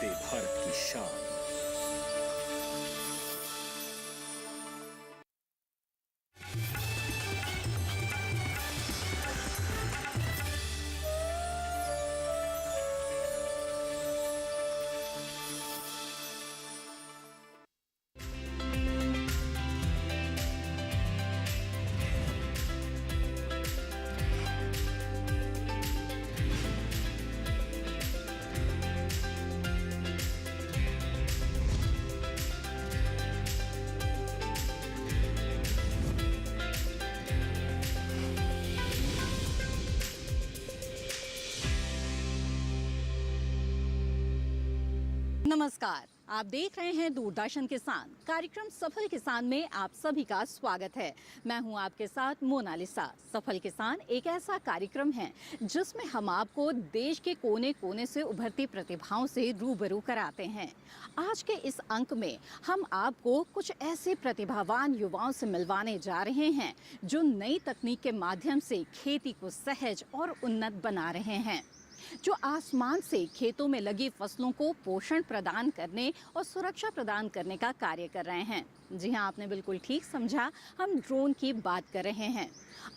वंदे भारत की शान। नमस्कार, आप देख रहे हैं दूरदर्शन किसान। कार्यक्रम सफल किसान में आप सभी का स्वागत है। मैं हूं आपके साथ मोनालिसा। सफल किसान एक ऐसा कार्यक्रम है जिसमें हम आपको देश के कोने कोने से उभरती प्रतिभाओं से रूबरू कराते हैं। आज के इस अंक में हम आपको कुछ ऐसे प्रतिभावान युवाओं से मिलवाने जा रहे हैं जो नई तकनीक के माध्यम से खेती को सहज और उन्नत बना रहे हैं, जो आसमान से खेतों में लगी फसलों को पोषण प्रदान करने और सुरक्षा प्रदान करने का कार्य कर रहे हैं। जी हां, आपने बिल्कुल ठीक समझा, हम ड्रोन की बात कर रहे हैं।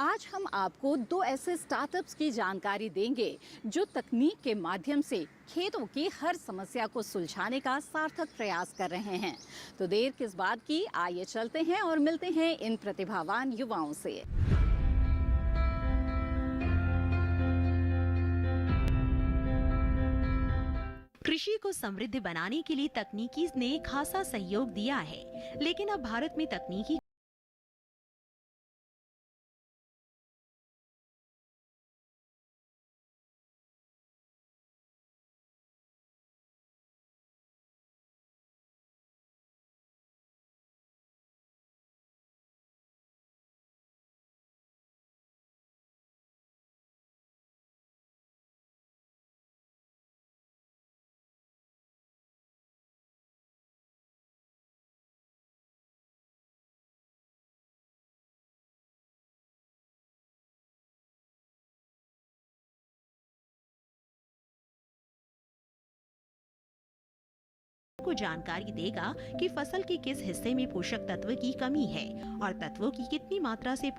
आज हम आपको दो ऐसे स्टार्टअप्स की जानकारी देंगे जो तकनीक के माध्यम से खेतों की हर समस्या को सुलझाने का सार्थक प्रयास कर रहे हैं। तो देर किस बात की, आइए चलते हैं और मिलते हैं इन प्रतिभावान युवाओं से। कृषि को समृद्ध बनाने के लिए तकनीकी ने खासा सहयोग दिया है, लेकिन अब भारत में तकनीकी को जानकारी देगा कि फसल के किस हिस्से में पोषक तत्व की कमी है और तत्वों की कितनी मात्रा से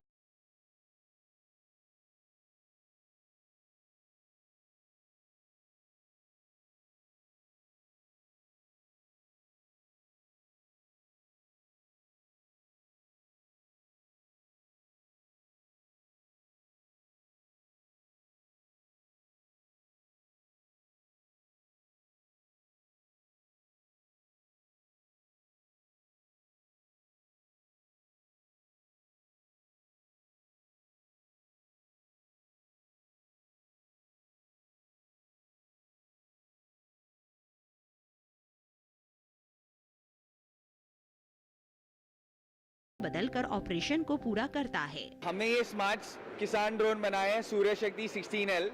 बदलकर ऑपरेशन को पूरा करता है। हमने ये स्मार्ट किसान ड्रोन बनाए हैं सूर्य शक्ति 16L।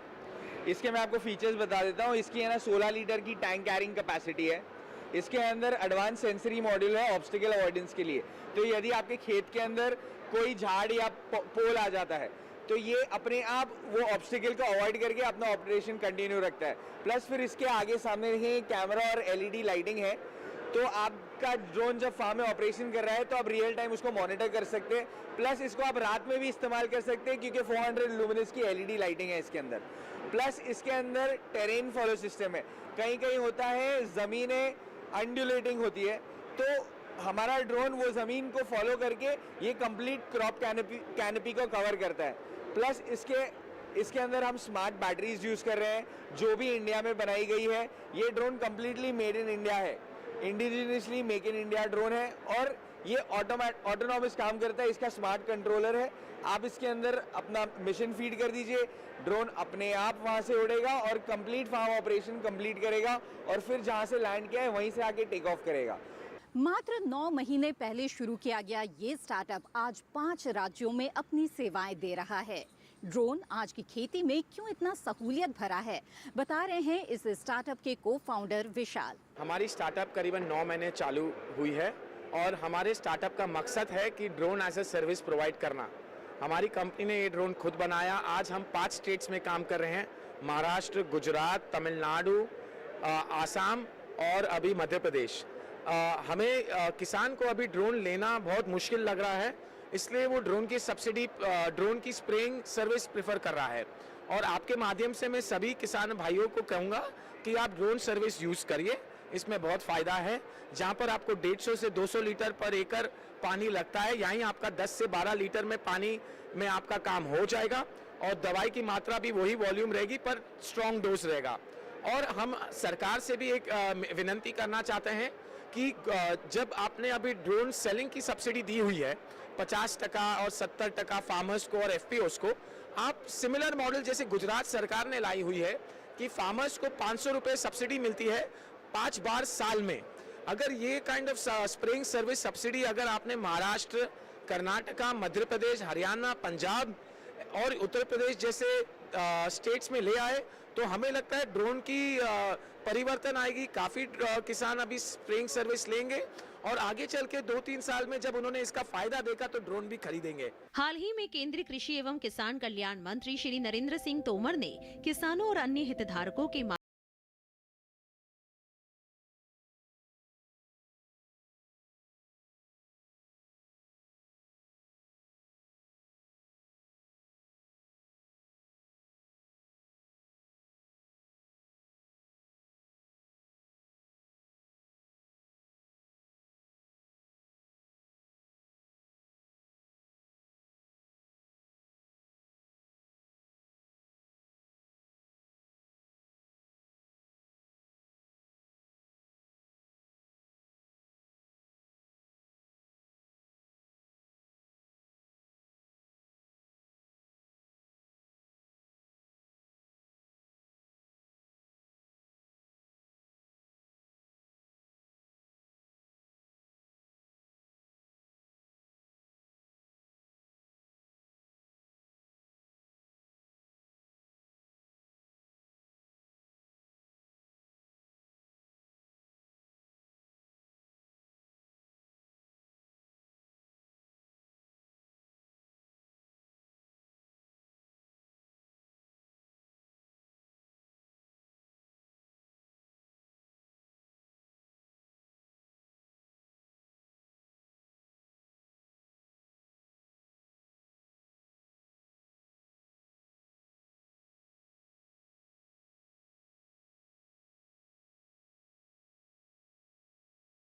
इसके मैं आपको फीचर्स बता देता हूँ। इसकी है ना 16 लीटर की टैंक कैरिंग कैपेसिटी है। इसके अंदर एडवांस सेंसरी मॉड्यूल है ऑब्स्टिकल अवॉइडेंस के लिए। तो यदि आपके खेत के अंदर कोई झाड़ या पोल आ जाता है तो ये अपने आप वो ऑब्स्टिकल को अवॉइड करके अपना ऑपरेशन कंटिन्यू रखता है। प्लस फिर इसके आगे सामने ही कैमरा और LED लाइटिंग है, तो आपका ड्रोन जब फार्म में ऑपरेशन कर रहा है तो आप रियल टाइम उसको मॉनिटर कर सकते हैं। प्लस इसको आप रात में भी इस्तेमाल कर सकते हैं क्योंकि 400 लुमिनस की LED लाइटिंग है इसके अंदर। प्लस इसके अंदर टेरेन फॉलो सिस्टम है। कहीं कहीं होता है ज़मीनें अंडुलेटिंग होती है, तो हमारा ड्रोन वो ज़मीन को फॉलो करके ये कंप्लीट क्रॉप कैनपी को कवर करता है। प्लस इसके अंदर हम स्मार्ट बैटरीज यूज़ कर रहे हैं जो भी इंडिया में बनाई गई है। ये drone completely made in India है, indigenously make in India drone है और ये ऑटोनॉमस काम करता है। इसका स्मार्ट कंट्रोलर है। आप इसके अंदर अपना मिशन फीड कर दीजिए, ड्रोन अपने आप वहाँ से उड़ेगा और कंप्लीट फार्म ऑपरेशन कंप्लीट करेगा और फिर जहाँ से लैंड किया है वहीं से आके टेक ऑफ करेगा। मात्र 9 महीने पहले शुरू किया गया ये स्टार्टअप आज 5 राज्यों में अपनी सेवाएं दे रहा है। ड्रोन आज की खेती में क्यों इतना सहूलियत भरा है, बता रहे हैं इस स्टार्टअप के को-फाउंडर विशाल। हमारी स्टार्टअप करीबन 9 महीने चालू हुई है और हमारे स्टार्टअप का मकसद है कि drone as a service provide करना। हमारी कंपनी ने ये ड्रोन खुद बनाया। आज हम 5 स्टेट्स में काम कर रहे हैं, महाराष्ट्र, गुजरात, तमिलनाडु, आसाम और अभी मध्य प्रदेश। हमें किसान को अभी ड्रोन लेना बहुत मुश्किल लग रहा है, इसलिए वो ड्रोन की सब्सिडी, ड्रोन की स्प्रेइंग सर्विस प्रेफर कर रहा है। और आपके माध्यम से मैं सभी किसान भाइयों को कहूँगा कि आप ड्रोन सर्विस यूज़ करिए, इसमें बहुत फ़ायदा है। जहाँ पर आपको 150 से 200 लीटर पर एकड़ पानी लगता है, यहीं आपका 10 से 12 लीटर में पानी में आपका काम हो जाएगा और दवाई की मात्रा भी वही वॉल्यूम रहेगी पर स्ट्रॉन्ग डोज रहेगा। और हम सरकार से भी एक विनंती करना चाहते हैं कि जब आपने अभी ड्रोन सेलिंग की सब्सिडी दी हुई है 50% और 70% फार्मर्स को और एफपीओस को, आप सिमिलर मॉडल जैसे गुजरात सरकार ने लाई हुई है कि फार्मर्स को 500 रुपये सब्सिडी मिलती है 5 बार साल में। अगर ये kind of spraying service subsidy अगर आपने महाराष्ट्र, कर्नाटका, मध्य प्रदेश, हरियाणा, पंजाब और उत्तर प्रदेश जैसे स्टेट्स में ले आए तो हमें लगता है ड्रोन की परिवर्तन आएगी। काफ़ी किसान अभी स्प्रेइंग सर्विस लेंगे और आगे चल के 2-3 साल में जब उन्होंने इसका फायदा देखा तो ड्रोन भी खरीदेंगे। हाल ही में केंद्रीय कृषि एवं किसान कल्याण मंत्री श्री नरेंद्र सिंह तोमर ने किसानों और अन्य हितधारकों के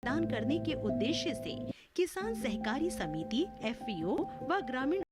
प्रदान करने के उद्देश्य से किसान सहकारी समिति, एफपीओ व ग्रामीण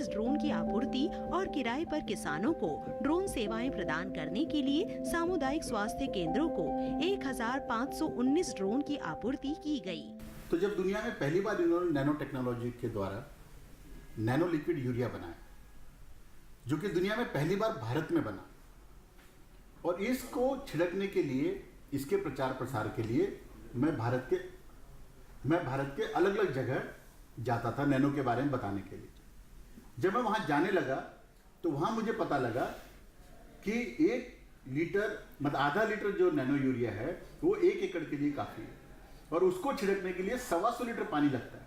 ड्रोन की आपूर्ति और किराए पर किसानों को ड्रोन सेवाएं प्रदान करने के लिए सामुदायिक स्वास्थ्य केंद्रों को 1519 ड्रोन की आपूर्ति की गई। तो जब दुनिया में पहली बार इन्होंने नैनो टेक्नोलॉजी के द्वारा नैनो लिक्विड यूरिया बनाया, जो कि दुनिया में पहली बार भारत में बना, और इसको छिड़कने के लिए, इसके प्रचार प्रसार के लिए मैं भारत के अलग अलग जगह जाता था नैनो के बारे में बताने के लिए। जब मैं वहां जाने लगा तो वहां मुझे पता लगा कि 1 लीटर मतलब आधा लीटर जो नैनो यूरिया है वो 1 एकड़ के लिए काफी है, और उसको छिड़कने के लिए 125 लीटर पानी लगता है।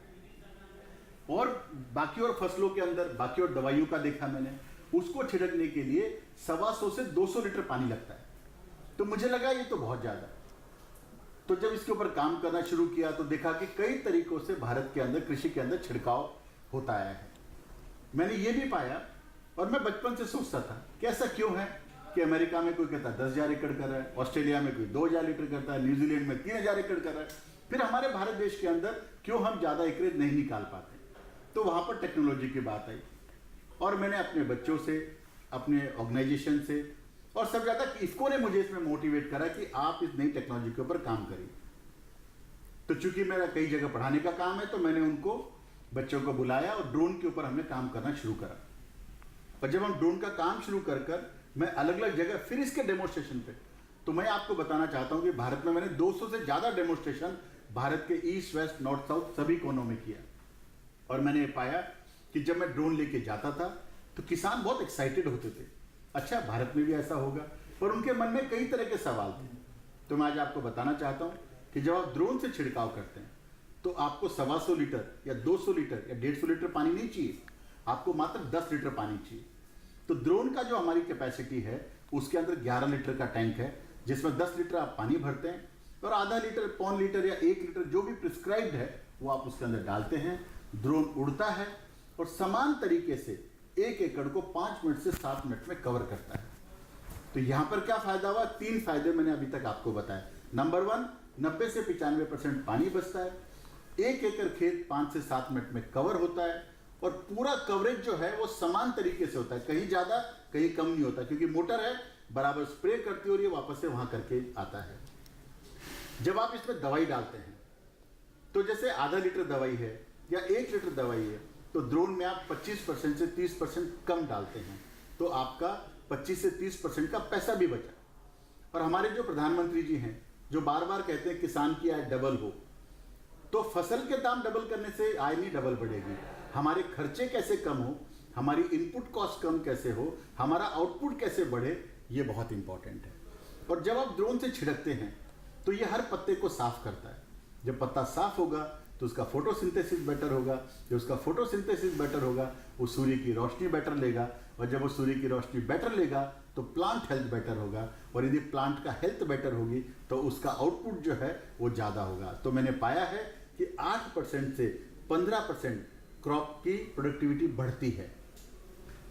और बाकी और फसलों के अंदर, बाकी और दवाइयों का देखा मैंने, उसको छिड़कने के लिए 125 से 200 लीटर पानी लगता है। तो मुझे लगा ये तो बहुत ज्यादा। तो जब इसके ऊपर काम करना शुरू किया तो देखा कि कई तरीकों से भारत के अंदर कृषि के अंदर छिड़काव होता आया है। मैंने ये भी पाया, और मैं बचपन से सोचता था कि ऐसा क्यों है कि अमेरिका में कोई कहता है 10,000 एकड़ कर रहा है, ऑस्ट्रेलिया में कोई 2,000 लीटर करता है, न्यूजीलैंड में 3,000 एकड़ कर रहा है। फिर हमारे भारत देश के अंदर क्यों हम ज़्यादा एकरेज नहीं निकाल पाते? तो वहाँ पर टेक्नोलॉजी की बात आई और मैंने अपने बच्चों से, अपने ऑर्गेनाइजेशन से और सब ज़्यादा इसको ने मुझे इसमें मोटिवेट करा कि आप इस नई टेक्नोलॉजी के ऊपर काम करिए। तो चूंकि मेरा कई जगह पढ़ाने का काम है तो मैंने उनको बच्चों को बुलाया और ड्रोन के ऊपर हमने काम करना शुरू करा। और जब हम ड्रोन का काम शुरू कर मैं अलग अलग जगह फिर इसके डेमोन्स्ट्रेशन पे, तो मैं आपको बताना चाहता हूं कि भारत में मैंने 200 से ज़्यादा डेमोन्स्ट्रेशन भारत के ईस्ट वेस्ट नॉर्थ साउथ सभी कोनों में किया। और मैंने पाया कि जब मैं ड्रोन लेके जाता था तो किसान बहुत एक्साइटेड होते थे, अच्छा भारत में भी ऐसा होगा, पर उनके मन में कई तरह के सवाल थे। तो मैं आज आपको बताना चाहता हूं कि जब आप ड्रोन से छिड़काव करते हैं तो आपको 125 लीटर या 200 लीटर या 150 लीटर पानी नहीं चाहिए, आपको मात्र 10 लीटर पानी चाहिए। तो ड्रोन का जो हमारी कैपेसिटी है उसके अंदर 11 लीटर का टैंक है, जिसमें 10 लीटर आप पानी भरते हैं और आधा लीटर, पौन लीटर या 1 लीटर जो भी प्रिस्क्राइब्ड है वो आप उसके अंदर डालते हैं। ड्रोन उड़ता है और समान तरीके से 1 एकड़ को 5 मिनट से 7 मिनट में कवर करता है। तो यहाँ पर क्या फायदा हुआ? 3 फायदे मैंने अभी तक आपको बताया। नंबर 1, 90 से 95% पानी बचता है, 1 एकड़ खेत 5 से 7 मिनट में कवर होता है और पूरा कवरेज जो है वो समान तरीके से होता है, कहीं ज़्यादा कहीं कम नहीं होता, क्योंकि मोटर है बराबर स्प्रे करती है और ये वापस से वहाँ करके आता है। जब आप इसमें दवाई डालते हैं तो जैसे आधा लीटर दवाई है या 1 लीटर दवाई है तो ड्रोन में आप 25% से 30% कम डालते हैं, तो आपका 25 से 30% का पैसा भी बचा। और हमारे जो प्रधानमंत्री जी हैं जो बार बार कहते हैं किसान की आय डबल हो, तो फसल के दाम डबल करने से आय नहीं डबल बढ़ेगी। हमारे खर्चे कैसे कम हो, हमारी इनपुट कॉस्ट कम कैसे हो, हमारा आउटपुट कैसे बढ़े, ये बहुत इंपॉर्टेंट है। और जब आप ड्रोन से छिड़कते हैं तो ये हर पत्ते को साफ करता है। जब पत्ता साफ होगा तो उसका फोटोसिंथेसिस बेटर होगा, जब उसका फोटोसिंथेसिस बेटर होगा वो सूर्य की रोशनी बेटर लेगा, और जब वो सूर्य की रोशनी बेटर लेगा तो प्लांट हेल्थ बेटर होगा, और यदि प्लांट का हेल्थ बेटर होगी तो उसका आउटपुट जो है वो ज़्यादा होगा। तो मैंने पाया है कि 8% से 15% क्रॉप की प्रोडक्टिविटी बढ़ती है।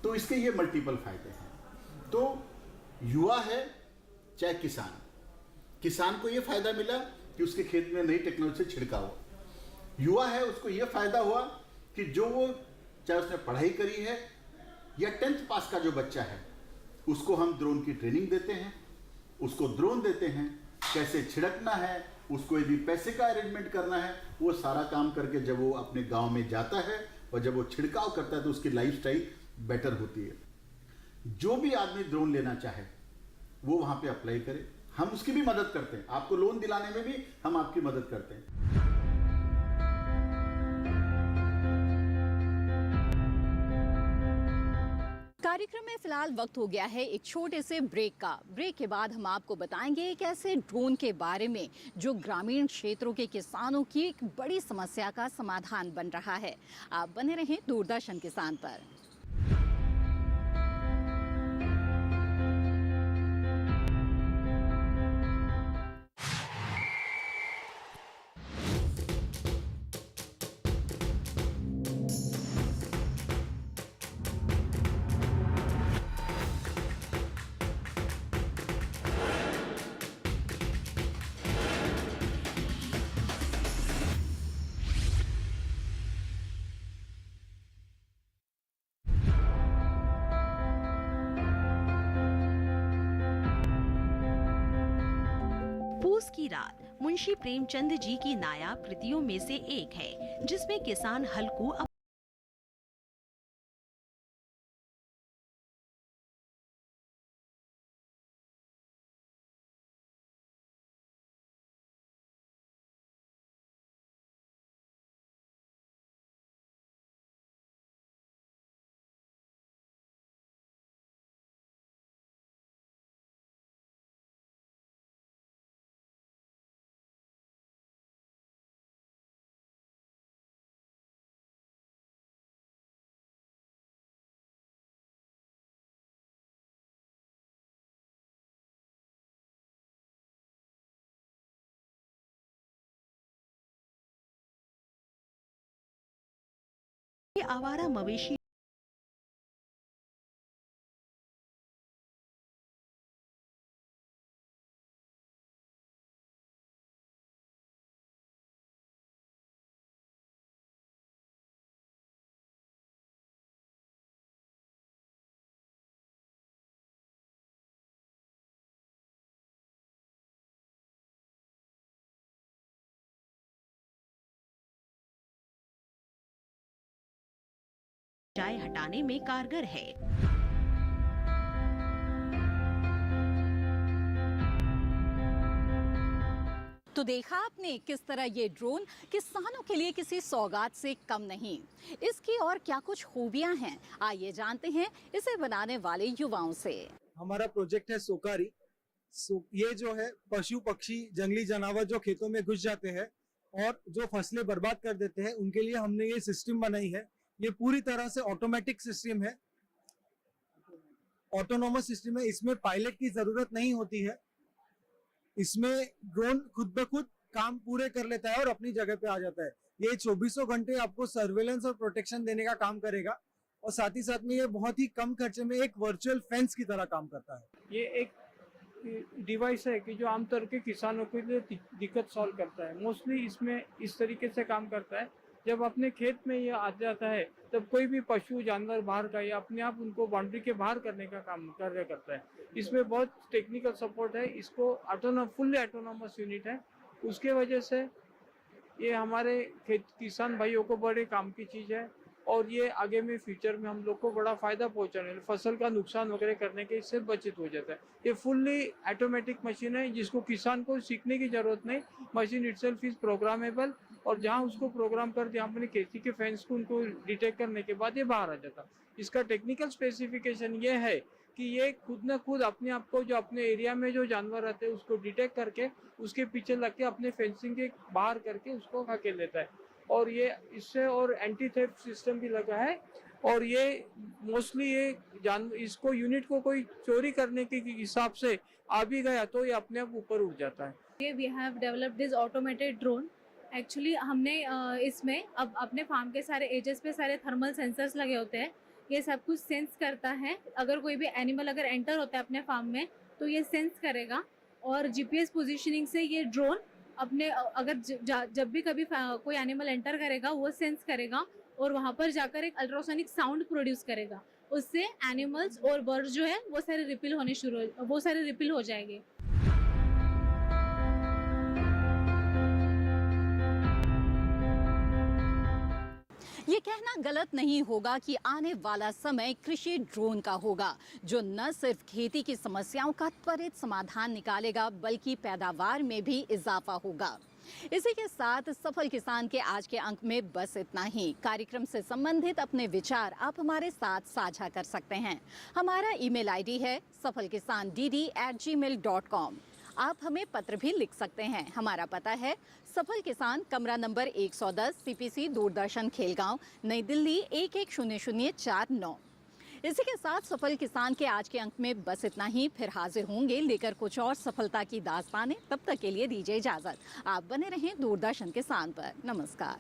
तो इसके ये मल्टीपल फायदे हैं। तो युवा है चाहे किसान को ये फायदा मिला कि उसके खेत में नई टेक्नोलॉजी से छिड़काव। युवा है उसको ये फायदा हुआ कि जो वो चाहे उसने पढ़ाई करी है या 10th पास का जो बच्चा है उसको हम ड्रोन की ट्रेनिंग देते हैं, उसको ड्रोन देते हैं, कैसे छिड़कना है, उसको यदि पैसे का अरेंजमेंट करना है, वो सारा काम करके जब वो अपने गांव में जाता है और जब वो छिड़काव करता है तो उसकी लाइफस्टाइल बेटर होती है। जो भी आदमी ड्रोन लेना चाहे वो वहां पे अप्लाई करे, हम उसकी भी मदद करते हैं, आपको लोन दिलाने में भी हम आपकी मदद करते हैं। कार्यक्रम में फिलहाल वक्त हो गया है एक छोटे से ब्रेक का। ब्रेक के बाद हम आपको बताएंगे एक ऐसे ड्रोन के बारे में जो ग्रामीण क्षेत्रों के किसानों की एक बड़ी समस्या का समाधान बन रहा है। आप बने रहें दूरदर्शन किसान पर। पूस की रात मुंशी प्रेमचंद जी की नायाब कृतियों में से एक है, जिसमें किसान हल को आवारा मवेशी चाय हटाने में कारगर है। तो देखा आपने किस तरह ये ड्रोन किसानों के लिए किसी सौगात से कम नहीं। इसकी और क्या कुछ खूबियां हैं, आइए जानते हैं इसे बनाने वाले युवाओं से। हमारा प्रोजेक्ट है सोकारी। ये जो है पशु पक्षी जंगली जानवर जो खेतों में घुस जाते हैं और जो फसलें बर्बाद कर देते हैं, उनके लिए हमने ये सिस्टम बनाई है। ये पूरी तरह से ऑटोमेटिक सिस्टम है, ऑटोनोमस सिस्टम है। इसमें पायलट की जरूरत नहीं होती है। इसमें ड्रोन खुद ब खुद काम पूरे कर लेता है और अपनी जगह पे आ जाता है। ये 24 घंटे आपको सर्वेलेंस और प्रोटेक्शन देने का काम करेगा और साथ ही साथ में ये बहुत ही कम खर्चे में एक वर्चुअल फेंस की तरह काम करता है। ये एक डिवाइस है कि जो आमतौर के किसानों के लिए दिक्कत सॉल्व करता है। मोस्टली इसमें इस तरीके से काम करता है, जब अपने खेत में ये आ जाता है तब कोई भी पशु जानवर बाहर का या अपने आप उनको बाउंड्री के बाहर करने का काम कार्य करता है। इसमें बहुत टेक्निकल सपोर्ट है। इसको फुल्ली ऑटोनोमस यूनिट है। उसके वजह से ये हमारे किसान भाइयों को बड़े काम की चीज़ है और ये आगे में फ्यूचर में हम लोग को बड़ा फायदा पहुंचाने, फसल का नुकसान वगैरह करने के इससे बचत हो जाता है। ये फुल्ली ऑटोमेटिक मशीन है जिसको किसान को सीखने की जरूरत नहीं। मशीन इटसेल्फ इज प्रोग्रामेबल और जहां उसको प्रोग्राम कर दिया अपने खेती के फेंस को उनको डिटेक्ट करने के बाद ये बाहर आ जाता। इसका टेक्निकल स्पेसिफिकेशन ये है कि ये खुद न खुद अपने आप को जो अपने एरिया में जो जानवर रहते हैं उसको डिटेक्ट करके उसके पीछे लग के अपने फेंसिंग के बाहर करके उसको हकेल लेता है। और ये इससे और एंटी थेफ्ट सिस्टम भी लगा है और ये मोस्टली ये इसको यूनिट को कोई चोरी करने के हिसाब से आ भी गया तो ये अपने आप ऊपर उठ जाता है। We have developed this automated drone. Actually हमने इसमें अब अपने फार्म के सारे एजेस पे सारे थर्मल सेंसर्स लगे होते हैं। ये सब कुछ सेंस करता है। अगर कोई भी एनिमल अगर एंटर होता है अपने फार्म में तो ये सेंस करेगा और जीपीएस पोजीशनिंग से ये ड्रोन अपने अगर जब भी कभी कोई एनिमल एंटर करेगा वो सेंस करेगा और वहाँ पर जाकर एक अल्ट्रासोनिक साउंड प्रोड्यूस करेगा। उससे एनिमल्स और बर्ड्स जो है वो सारे रिपील हो जाएंगे। ये कहना गलत नहीं होगा कि आने वाला समय कृषि ड्रोन का होगा, जो न सिर्फ खेती की समस्याओं का त्वरित समाधान निकालेगा बल्कि पैदावार में भी इजाफा होगा। इसी के साथ सफल किसान के आज के अंक में बस इतना ही। कार्यक्रम से संबंधित अपने विचार आप हमारे साथ साझा कर सकते हैं। हमारा ईमेल आईडी है safalkisan@gmail.com। आप हमें पत्र भी लिख सकते हैं। हमारा पता है सफल किसान, कमरा नंबर 110, CPC, दूरदर्शन खेलगांव, नई दिल्ली 110049। इसी के साथ सफल किसान के आज के अंक में बस इतना ही। फिर हाजिर होंगे लेकर कुछ और सफलता की दास्तानें। तब तक के लिए दीजिए इजाजत। आप बने रहें दूरदर्शन किसान पर। नमस्कार।